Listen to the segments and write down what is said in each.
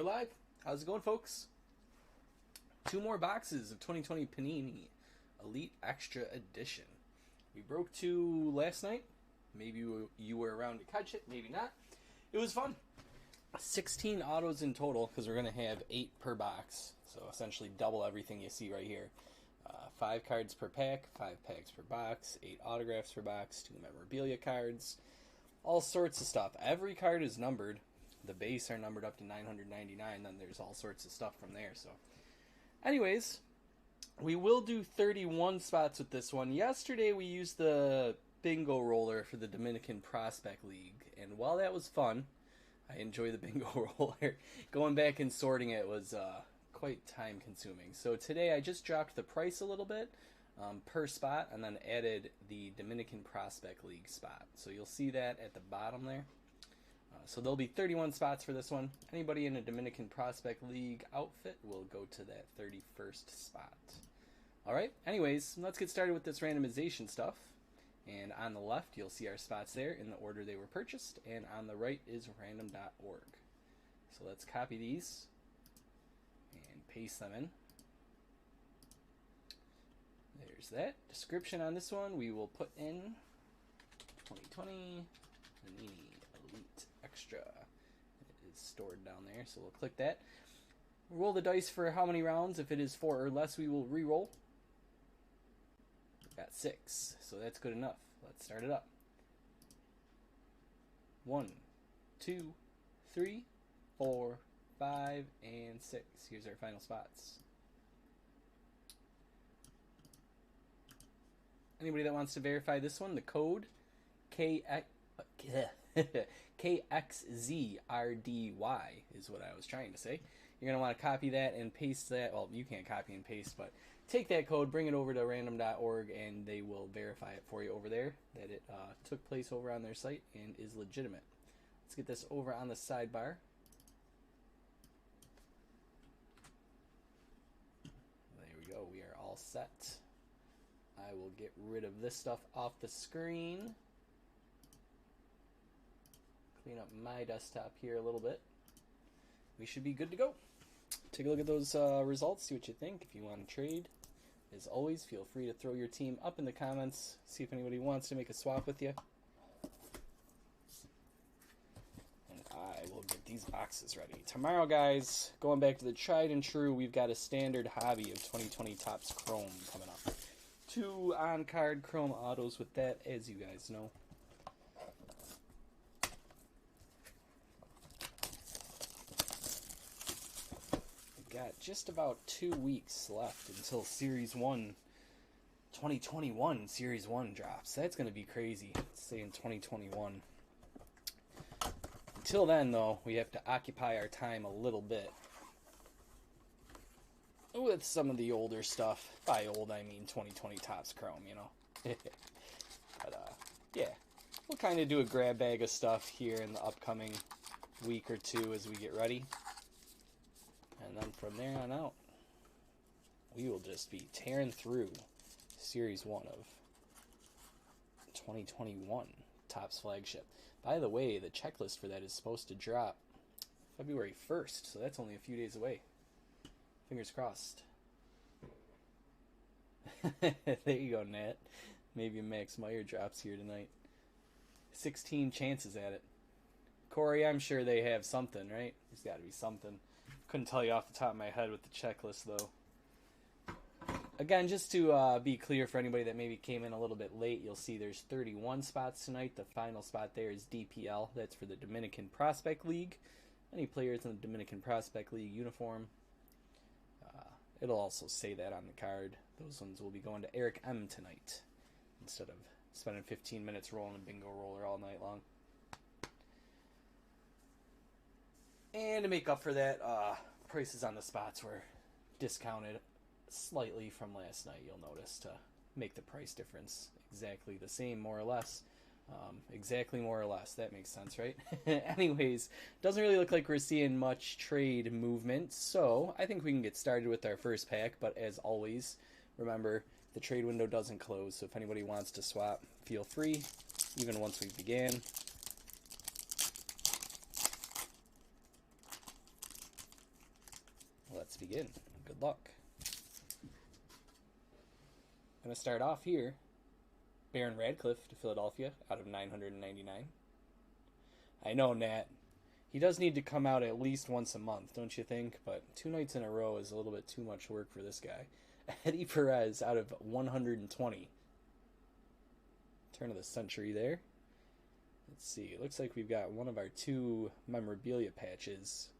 live. How's it going, folks? Two more boxes of 2020 Panini Elite Extra Edition. We broke two last night. Maybe you were around to catch it, maybe not. It was fun. 16 autos in total, because we're going to have 8 per box. So essentially double everything you see right here. 5 cards per pack, 5 packs per box, 8 autographs per box, 2 memorabilia cards, all sorts of stuff. Every card is numbered. The base are numbered up to 999, then there's all sorts of stuff from there. So, anyways, we will do 31 spots with this one. Yesterday we used the bingo roller for the Dominican Prospect League, and while that was fun, I enjoy the bingo roller. Going back and sorting it was quite time consuming. So today I just dropped the price a little bit per spot and then added the Dominican Prospect League spot. So you'll see that at the bottom there. So there'll be 31 spots for this one. Anybody in a Dominican Prospect League outfit will go to that 31st spot. Alright, anyways, let's get started with this randomization stuff. And on the left, you'll see our spots there in the order they were purchased. And on the right is random.org. So let's copy these and paste them in. There's that. Description on this one, we will put in 2020 Panini Elite Extra. It is stored down there, so we'll click that. Roll the dice for how many rounds. If it is 4 or less, we will re-roll. Got 6, so that's good enough. Let's start it up. 1, 2, 3, 4, 5, and 6. Here's our final spots. Anybody that wants to verify this one, the code KXZRDY is what I was trying to say. You're going to want to copy that and paste that. Well, you can't copy and paste, but take that code, bring it over to random.org, and they will verify it for you over there that it took place over on their site and is legitimate. Let's get this over on the sidebar. There we go. We are all set. I will get rid of this stuff off the screen. Clean up my desktop here a little bit. We should be good to go. Take a look at those results, see what you think. If you want to trade, as always, feel free to throw your team up in the comments, see if anybody wants to make a swap with you. And I will get these boxes ready. Tomorrow, guys, going back to the tried and true, we've got a standard hobby of 2020 Topps Chrome coming up. 2 on-card Chrome autos with that, as you guys know. Got just about 2 weeks left until Series 1, 2021 Series 1 drops. That's going to be crazy, say in 2021. Until then, though, we have to occupy our time a little bit with some of the older stuff. By old, I mean 2020 Topps Chrome, you know. But, yeah, we'll kind of do a grab bag of stuff here in the upcoming week or two as we get ready. And then from there on out, we will just be tearing through Series 1 of 2021 Topps Flagship. By the way, the checklist for that is supposed to drop February 1st, so that's only a few days away. Fingers crossed. There you go, Nat. Maybe a Max Meyer drops here tonight. 16 chances at it. Corey, I'm sure they have something, right? There's got to be something. Couldn't tell you off the top of my head with the checklist, though. Again, just to be clear for anybody that maybe came in a little bit late, you'll see there's 31 spots tonight. The final spot there is DPL. That's for the Dominican Prospect League. Any players in the Dominican Prospect League uniform. It'll also say that on the card. Those ones will be going to Eric M tonight instead of spending 15 minutes rolling a bingo roller all night long. And to make up for that, prices on the spots were discounted slightly from last night, you'll notice, to make the price difference exactly the same, more or less. Exactly more or less. That makes sense, right? Anyways, doesn't really look like we're seeing much trade movement, so I think we can get started with our first pack, but as always, remember, the trade window doesn't close, so if anybody wants to swap, feel free, even once we began. let's begin. Good luck. I'm going to start off here. Baron Radcliffe to Philadelphia out of 999. I know, Nat. He does need to come out at least once a month, don't you think? But 2 nights in a row is a little bit too much work for this guy. Eddie Perez out of 120. Turn of the century there. Let's see. It looks like we've got one of our 2 memorabilia patches.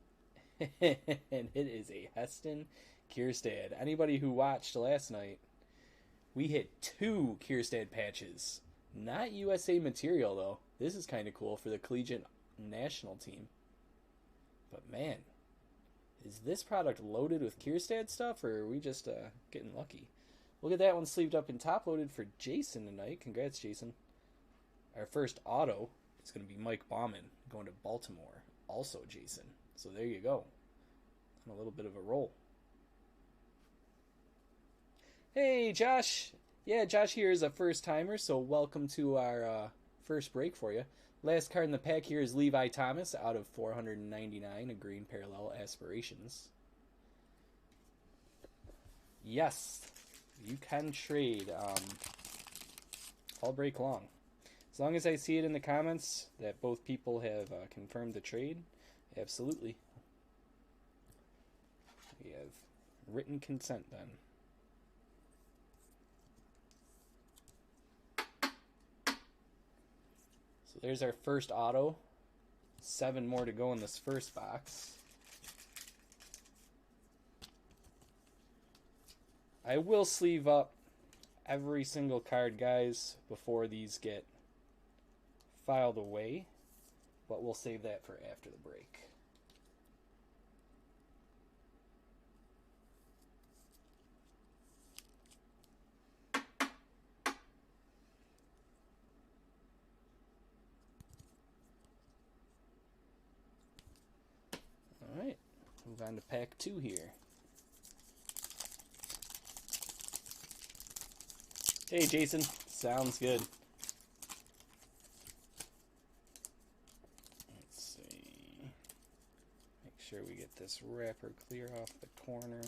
And it is a Heston Kierstad. Anybody who watched last night, we hit 2 Kierstad patches. Not USA material, though. This is kind of cool for the collegiate national team. But man, is this product loaded with Kierstad stuff, or are we just getting lucky? Look at that one sleeved up and top loaded for Jason tonight. Congrats, Jason. Our first auto is going to be Mike Bauman going to Baltimore. Also Jason. So there you go. On a little bit of a roll. Hey, Josh. Yeah, Josh here is a first-timer, so welcome to our first break for you. Last card in the pack here is Levi Thomas out of 499, a green parallel aspirations. Yes, you can trade all break long. As long as I see it in the comments that both people have confirmed the trade, absolutely. We have written consent then. So there's our first auto. 7 more to go in this first box. I will sleeve up every single card, guys, before these get filed away, but we'll save that for after the break. Alright, move on to pack 2 here. Hey, Jason. Sounds good. Let's see. Make sure we get this wrapper clear off the corner.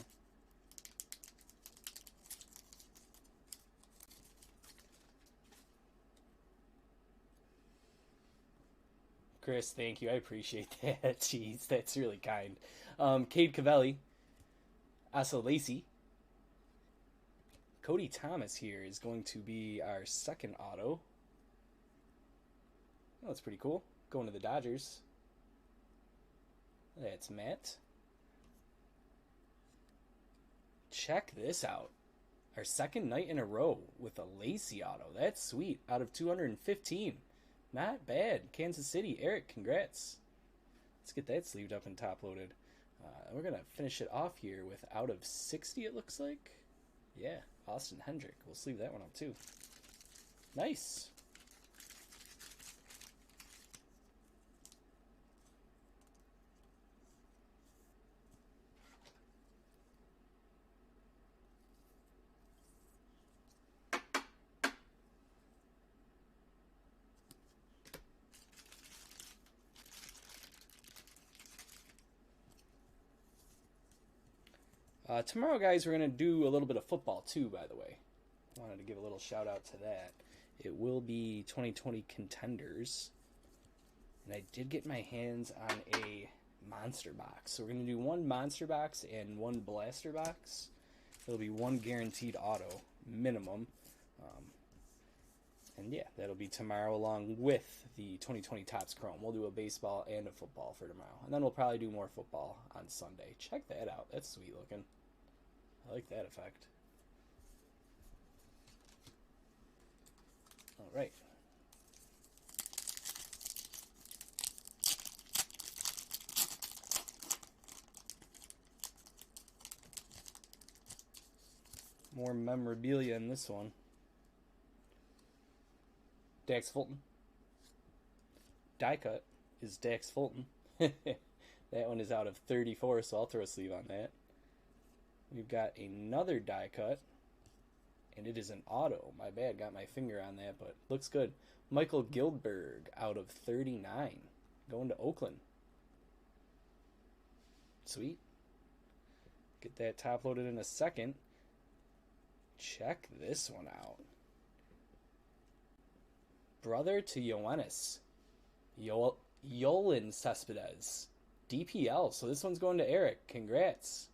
Chris, thank you. I appreciate that. Jeez, that's really kind. Cade Cavelli. Asa Lacey. Cody Thomas here is going to be our second auto. Oh, that's pretty cool. Going to the Dodgers. That's Matt. Check this out. Our second night in a row with a Lacey auto. That's sweet. Out of 215. Not bad. Kansas City. Eric, congrats. Let's get that sleeved up and top loaded. We're going to finish it off here with out of 60, it looks like. Yeah, Austin Hendrick. We'll sleeve that one up too. Nice. Tomorrow, guys, we're going to do a little bit of football, too, by the way. Wanted to give a little shout-out to that. It will be 2020 Contenders. And I did get my hands on a Monster Box. So we're going to do 1 Monster Box and 1 Blaster Box. It'll be 1 guaranteed auto, minimum. And, yeah, that'll be tomorrow along with the 2020 Topps Chrome. We'll do a baseball and a football for tomorrow. And then we'll probably do more football on Sunday. Check that out. That's sweet looking. I like that effect. All right. More memorabilia in this one. Dax Fulton. Die cut is Dax Fulton. That one is out of 34, so I'll throw a sleeve on that. We've got another die cut, and it is an auto. My bad, got my finger on that, but looks good. Michael Gilberg out of 39, going to Oakland. Sweet. Get that top loaded in a second. Check this one out. Brother to Ioannis. Yolan Cespedes. DPL. So this one's going to Eric. Congrats.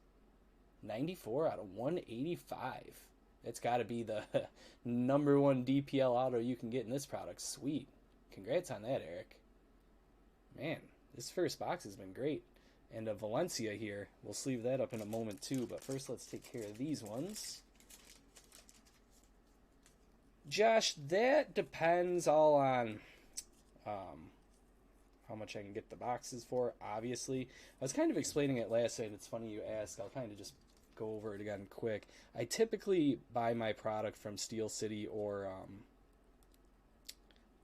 94 out of 185. It's got to be the number one DPL auto you can get in this product. Sweet. Congrats on that, Eric. Man, this first box has been great. And a Valencia here. We'll sleeve that up in a moment too. But first, let's take care of these ones. Josh, that depends all on how much I can get the boxes for, obviously. I was kind of explaining it last night. It's funny you ask. I'll kind of just go over it again quick. I typically buy my product from Steel City or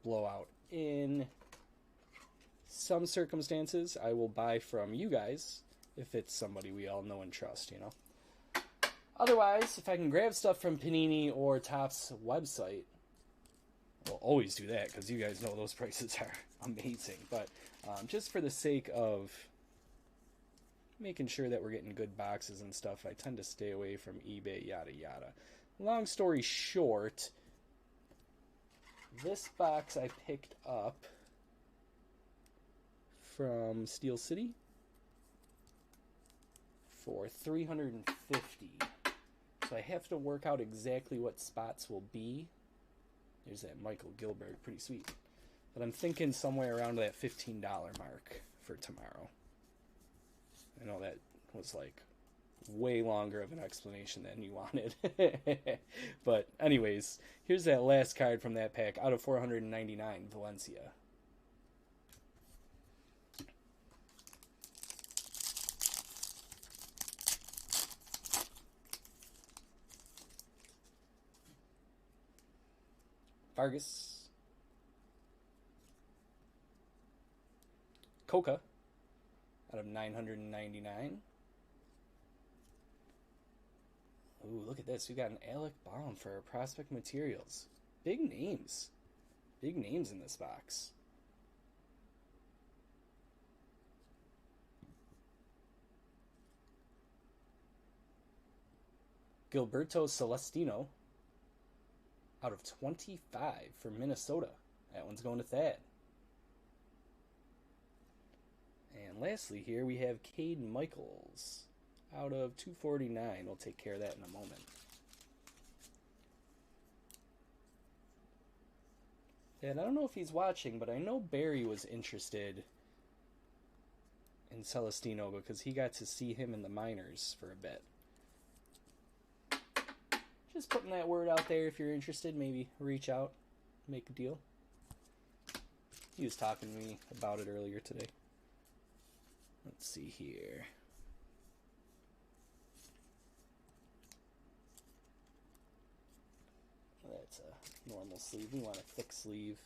Blowout. In some circumstances, I will buy from you guys if it's somebody we all know and trust, you know. Otherwise, if I can grab stuff from Panini or Topps website, we'll always do that because you guys know those prices are amazing. But just for the sake of making sure that we're getting good boxes and stuff, I tend to stay away from eBay, yada yada. Long story short, this box I picked up from Steel City for $350. So I have to work out exactly what spots will be. There's that Michael Gilbert, pretty sweet. But I'm thinking somewhere around that $15 mark for tomorrow. I know that was like way longer of an explanation than you wanted. But anyways, here's that last card from that pack out of 499, Valencia. Vargas. Coca out of 999. Ooh, look at this. We got an Alec Baum for our prospect materials. Big names. Big names in this box. Gilberto Celestino out of 25 for Minnesota. That one's going to Thad. And lastly here we have Cade Michaels out of 249. We'll take care of that in a moment. And I don't know if he's watching, but I know Barry was interested in Celestino because he got to see him in the minors for a bit. Just putting that word out there. If you're interested, maybe reach out, make a deal. He was talking to me about it earlier today. Let's see here. That's a normal sleeve. We want a thick sleeve.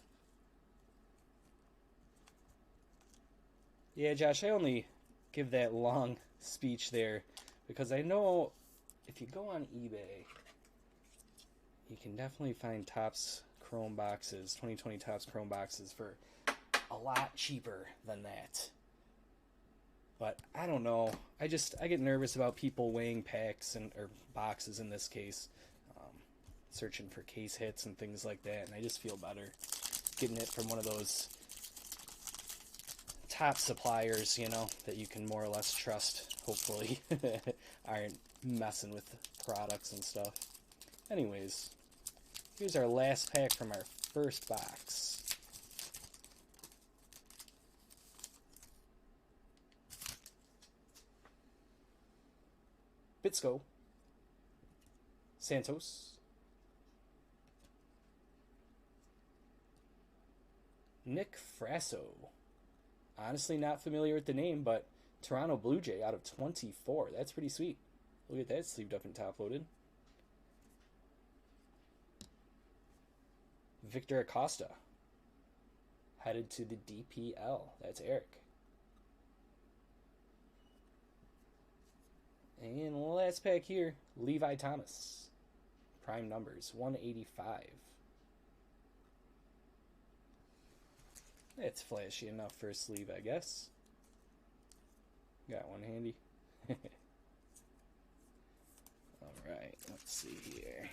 Yeah, Josh, I only give that long speech there because I know if you go on eBay, you can definitely find Topps Chrome boxes, 2020 Topps Chrome boxes for a lot cheaper than that. But I don't know. I get nervous about people weighing packs or boxes in this case, searching for case hits and things like that, and I just feel better getting it from one of those top suppliers, you know, that you can more or less trust, hopefully, aren't messing with products and stuff. Anyways, here's our last pack from our first box. Bitsko, Santos, Nick Frasso. Honestly, not familiar with the name, but Toronto Blue Jay out of 24. That's pretty sweet. Look at that, sleeved up and top loaded. Victor Acosta, headed to the DPL. That's Eric. And last pack here, Levi Thomas. Prime numbers, 185. It's flashy enough for a sleeve, I guess. Got one handy. Alright, let's see here.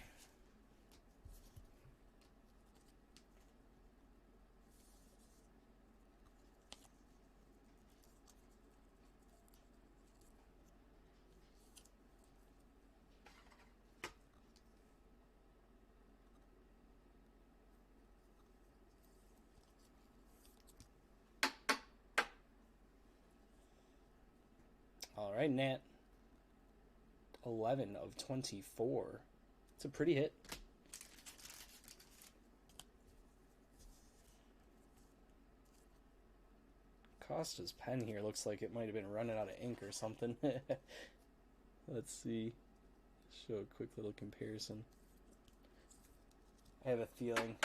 Alright, Nat. 11 of 24. It's a pretty hit. Costa's pen here looks like it might have been running out of ink or something. Let's see. Show a quick little comparison. I have a feeling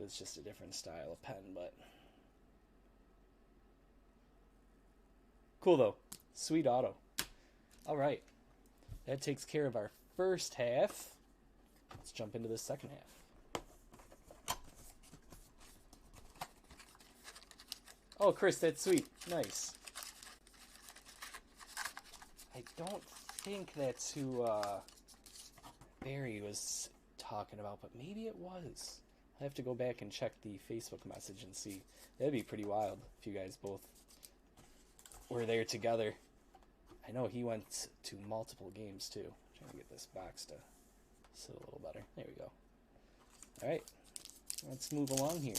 it's just a different style of pen, but cool though. Sweet auto. All right. That takes care of our first half. Let's jump into the second half. Oh, Chris, that's sweet. Nice. I don't think that's who Barry was talking about, but maybe it was. I have to go back and check the Facebook message and see. That'd be pretty wild if you guys both were there together. I know he went to multiple games too. I'm trying to get this box to sit a little better. There we go. Alright, let's move along here.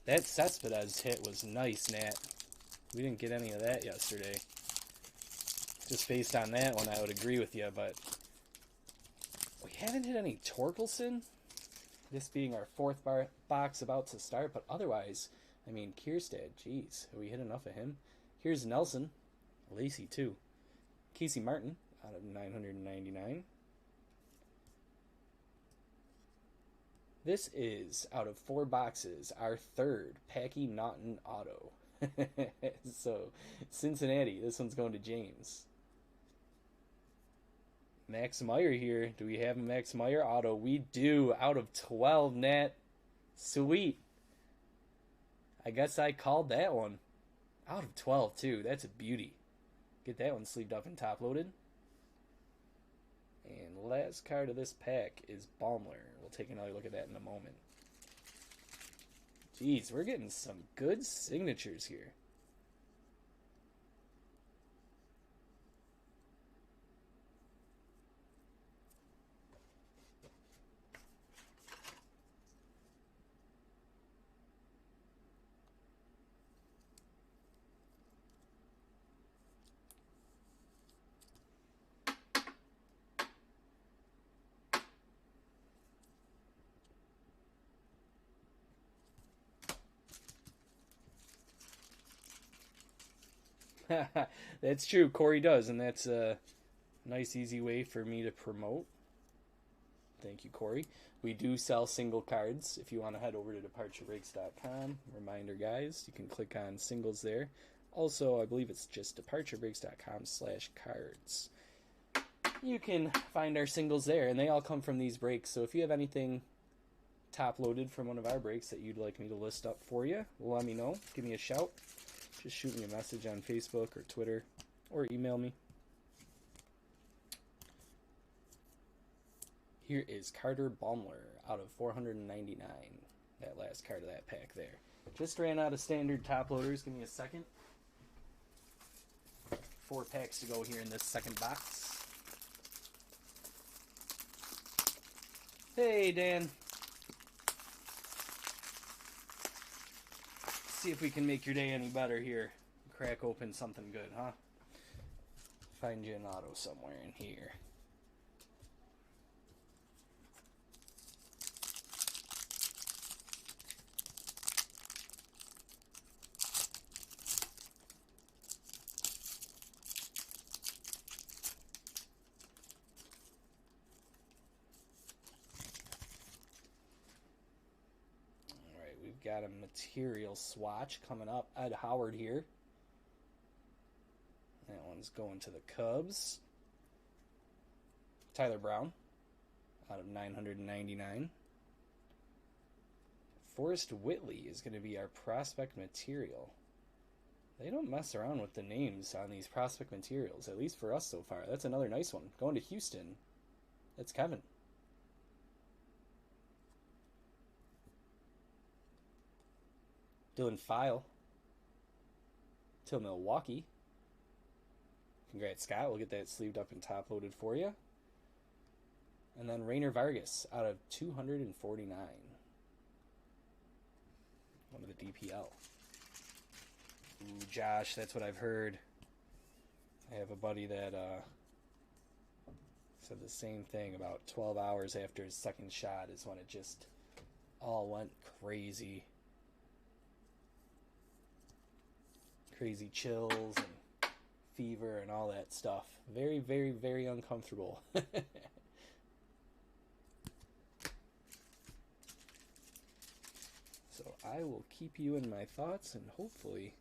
That Cespedes hit was nice, Nat. We didn't get any of that yesterday. Just based on that one, I would agree with you, but we haven't hit any Torkelson. This being our fourth box about to start, but otherwise, I mean, Kierstad, geez, have we hit enough of him? Here's Nelson. Lacey, too. Casey Martin, out of 999. This is, out of 4 boxes, our third Packy Naughton auto. So, Cincinnati, this one's going to James. Max Meyer here. Do we have a Max Meyer auto? We do, out of 12, Nat. Sweet. I guess I called that one. Out of 12, too. That's a beauty. Get that one sleeved up and top-loaded. And last card of this pack is Baumler. We'll take another look at that in a moment. Jeez, we're getting some good signatures here. That's true, Corey does, and that's a nice, easy way for me to promote. Thank you, Corey. We do sell single cards. If you want to head over to departurebreaks.com, reminder, guys, you can click on singles there. Also, I believe it's just departurebreaks.com/cards. You can find our singles there, and they all come from these breaks. So if you have anything top-loaded from one of our breaks that you'd like me to list up for you, let me know. Give me a shout. Just shoot me a message on Facebook or Twitter or email me. Here is Carter Baumler out of 499. That last card of that pack there. Just ran out of standard top loaders. Give me a second. 4 packs to go here in this second box. Hey, Dan. See if we can make your day any better here. Crack open something good, huh? Find you an auto somewhere in here. Got a material swatch coming up. Ed Howard here. That one's going to the Cubs. Tyler Brown out of 999. Forrest Whitley is going to be our prospect material. They don't mess around with the names on these prospect materials, at least for us so far. That's another nice one. Going to Houston. That's Kevin. Dylan File to Milwaukee. Congrats, Scott. We'll get that sleeved up and top loaded for you. And then Rainer Vargas out of 249. One of the DPL. Ooh, Josh, that's what I've heard. I have a buddy that said the same thing. About 12 hours after his second shot is when it just all went crazy. Crazy chills and fever and all that stuff. Very, very, very uncomfortable. So I will keep you in my thoughts, and hopefully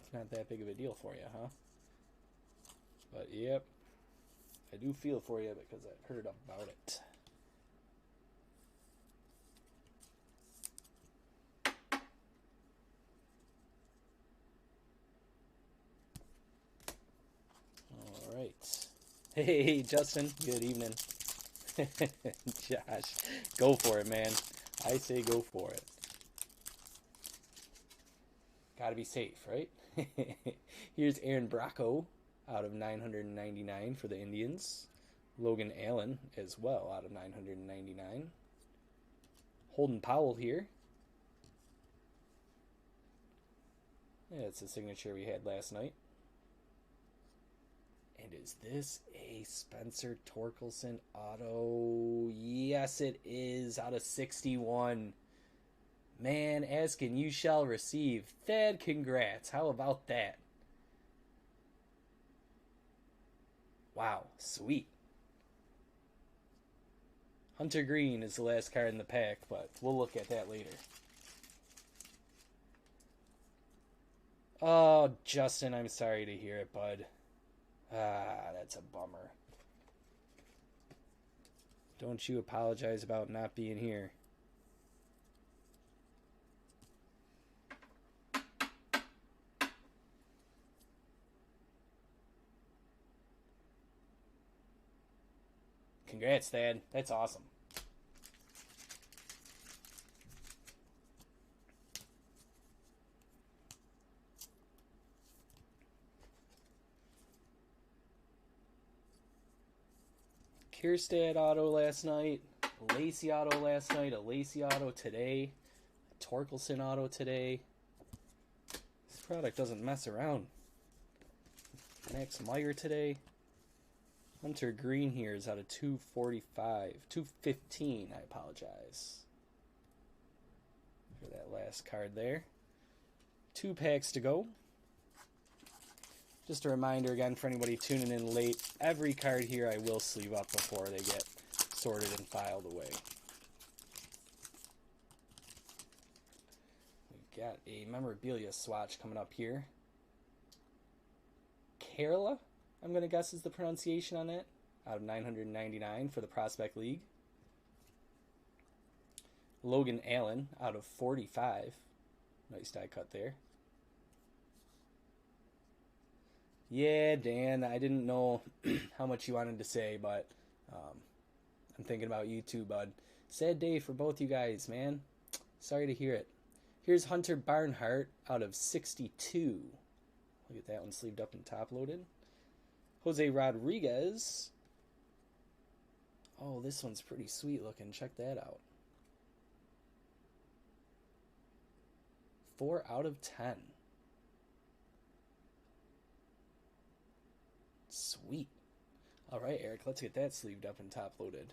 it's not that big of a deal for you, huh? But yep, I do feel for you because I've heard about it. All right. Hey, Justin. Good evening. Josh, go for it, man. I say go for it. Gotta be safe, right? Here's Aaron Bracco out of 999 for the Indians. Logan Allen as well out of 999. Holden Powell here. Yeah, it's the signature we had last night. And is this a Spencer Torkelson auto? Yes, it is, out of 61. Man, ask and you shall receive. Thad, congrats. How about that? Wow, sweet. Hunter Green is the last card in the pack, but we'll look at that later. Oh, Justin, I'm sorry to hear it, bud. Ah, that's a bummer. Don't you apologize about not being here. Congrats, Thad. That's awesome. Kierstad auto last night, Lacey auto last night, a Lacey auto today, a Torkelson auto today. This product doesn't mess around. Max Meyer today. Hunter Green here is out of 245, 215, I apologize for that last card there. 2 packs to go. Just a reminder again for anybody tuning in late, every card here I will sleeve up before they get sorted and filed away. We've got a memorabilia swatch coming up here. Kerala, I'm going to guess is the pronunciation on that, out of 999 for the Prospect League. Logan Allen out of 45. Nice die cut there. Yeah, Dan, I didn't know how much you wanted to say, but I'm thinking about you too, bud. Sad day for both you guys, man. Sorry to hear it. Here's Hunter Barnhart out of 62. Look at that one sleeved up and top loaded. Jose Rodriguez. Oh, this one's pretty sweet looking. Check that out. 4 out of 10. Sweet. All right, Eric, let's get that sleeved up and top loaded.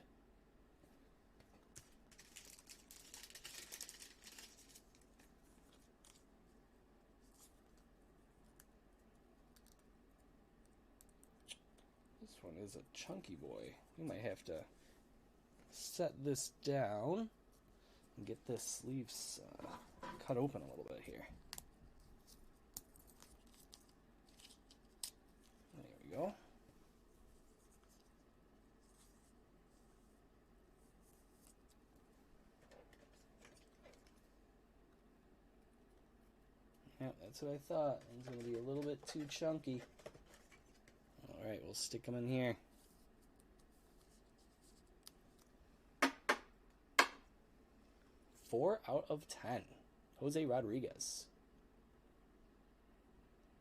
This one is a chunky boy. We might have to set this down and get this sleeves cut open a little bit here. There we go. Yeah, that's what I thought. It's going to be a little bit too chunky. Alright, we'll stick them in here. Four out of 10. Jose Rodriguez.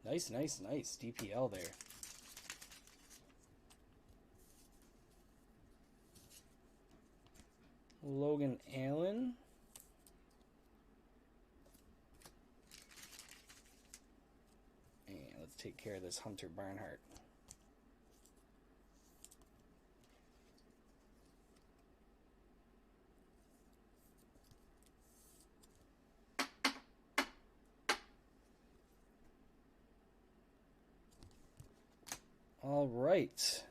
Nice, nice, nice. DPL there. Logan Allen. And let's take care of this Hunter Barnhart. All right.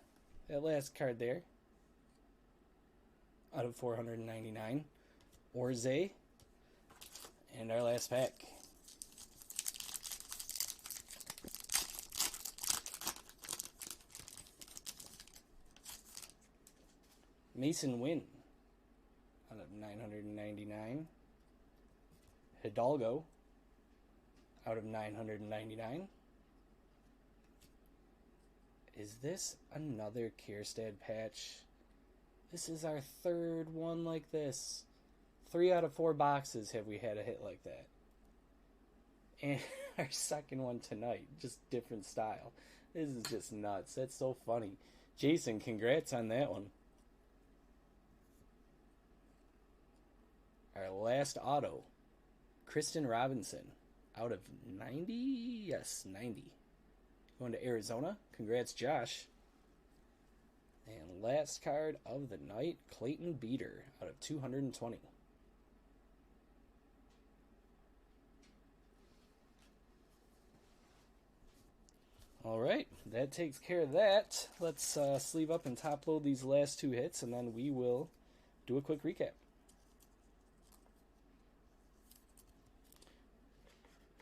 That last card there. Out of 499. Orze. And our last pack. Mason Wynn. Out of 999. Hidalgo. Out of 999. Is this another Kierstad patch? This is our third one like this. 3 out of 4 boxes have we had a hit like that. And our second one tonight, just different style. This is just nuts. That's so funny. Jason, congrats on that one. Our last auto, Kristen Robinson, out of 90? Yes, 90. Going to Arizona. Congrats, Josh. And last card of the night, Clayton Beater, out of 220. All right, that takes care of that. Let's sleeve up and top load these last 2 hits, and then we will do a quick recap.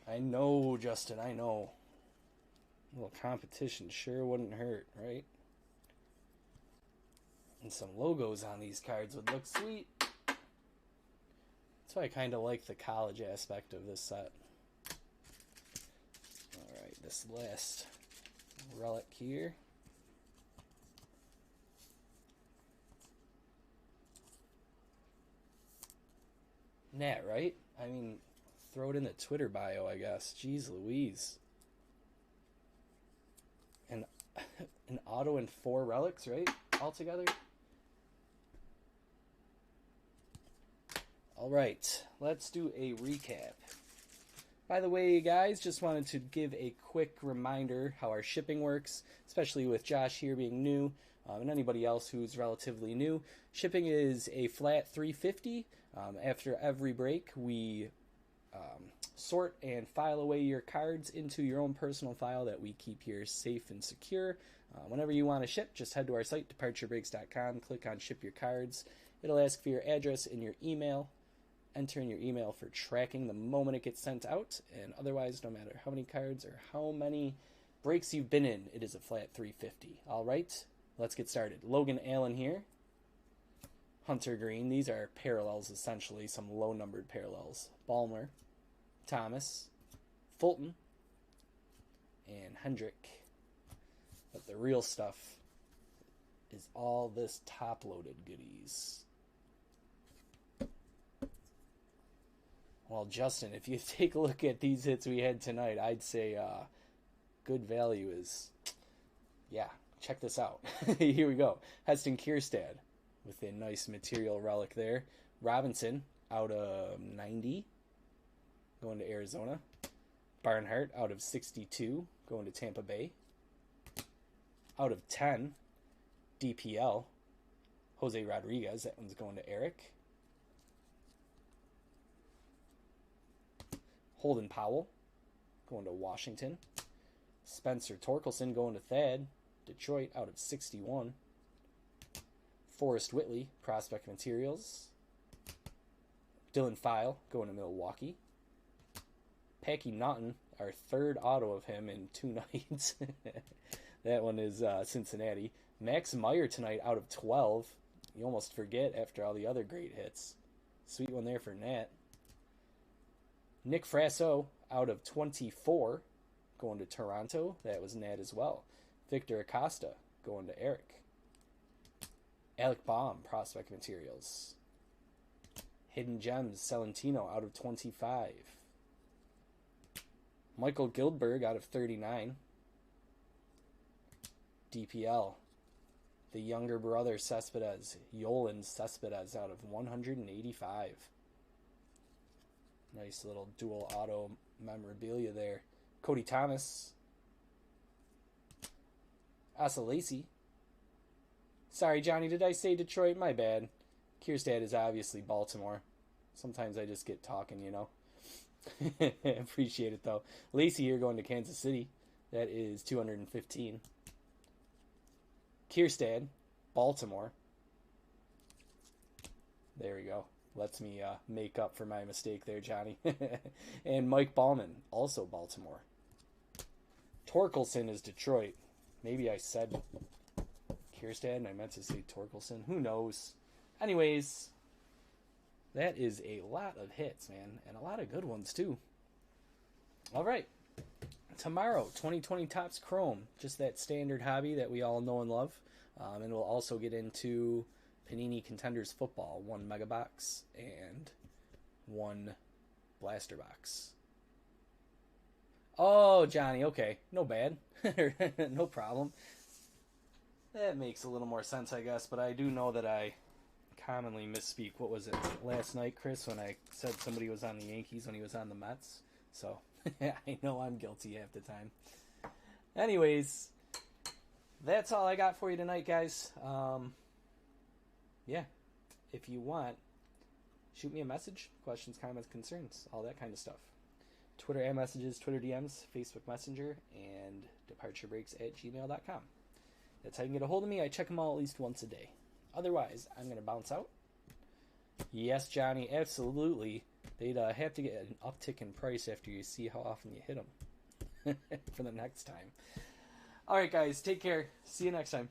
I know, Justin, I know. A little competition sure wouldn't hurt, right? And some logos on these cards would look sweet. That's why I kind of like the college aspect of this set. Alright, this last relic here. Nah, right? I mean, throw it in the Twitter bio, I guess. Jeez Louise. An auto and 4 relics, right? Altogether. Alright, let's do a recap. By the way, guys, just wanted to give a quick reminder how our shipping works, especially with Josh here being new, and anybody else who's relatively new. Shipping is a flat $3.50. After every break, we sort and file away your cards into your own personal file that we keep here safe and secure. Whenever you want to ship, just head to our site, departurebreaks.com, click on Ship Your Cards. It'll ask for your address and your email. Enter in your email for tracking the moment it gets sent out, and otherwise, no matter how many cards or how many breaks you've been in, it is a flat $3.50. All right, let's get started. Logan Allen here. Hunter Green. These are parallels, essentially, some low-numbered parallels. Ballmer, Thomas, Fulton, and Hendrick. But the real stuff is all this top-loaded goodies. Well, Justin, if you take a look at these hits we had tonight, I'd say good value is, yeah, check this out. Here we go. Heston Kierstad with a nice material relic there. Robinson out of 90, going to Arizona. Barnhart out of 62, going to Tampa Bay. Out of 10, DPL, Jose Rodriguez. That one's going to Eric. Holden Powell going to Washington. Spencer Torkelson going to Thad, Detroit, out of 61. Forrest Whitley, Prospect Materials. Dylan File going to Milwaukee. Packy Naughton, our third auto of him in 2 nights. That one is Cincinnati. Max Meyer tonight out of 12. You almost forget after all the other great hits. Sweet one there for Nat. Nick Frasso out of 24 going to Toronto. That was Ned as well. Victor Acosta going to Eric. Alec Baum, prospect materials. Hidden Gems, Celentino out of 25. Michael Gildberg out of 39. DPL. The younger brother Cespedes, Yolan Cespedes out of 185. Nice little dual auto memorabilia there. Cody Thomas. Asa Lacey. Sorry, Johnny, did I say Detroit? My bad. Kierstad is obviously Baltimore. Sometimes I just get talking, you know. Appreciate it, though. Lacey here going to Kansas City. That is 215. Kierstad, Baltimore. There we go. Lets me make up for my mistake there, Johnny. And Mike Ballman, also Baltimore. Torkelson is Detroit. Maybe I said Kierstad and I meant to say Torkelson. Who knows? Anyways, that is a lot of hits, man. And a lot of good ones, too. All right. Tomorrow, 2020 Topps Chrome. Just that standard hobby that we all know and love. And we'll also get into Panini Contenders Football. 1 mega box and 1 blaster box. Oh, Johnny, okay. No bad. No problem. That makes a little more sense, I guess. But I do know that I commonly misspeak. What was it last night, Chris, when I said somebody was on the Yankees when he was on the Mets? So I know I'm guilty half the time. Anyways, that's all I got for you tonight, guys. Yeah, if you want, shoot me a message, questions, comments, concerns, all that kind of stuff. Twitter and messages, Twitter DMs, Facebook Messenger, and departurebreaks@gmail.com. That's how you can get a hold of me. I check them all at least once a day. Otherwise, I'm going to bounce out. Yes, Johnny, absolutely. They'd have to get an uptick in price after you see how often you hit them for the next time. All right, guys, take care. See you next time.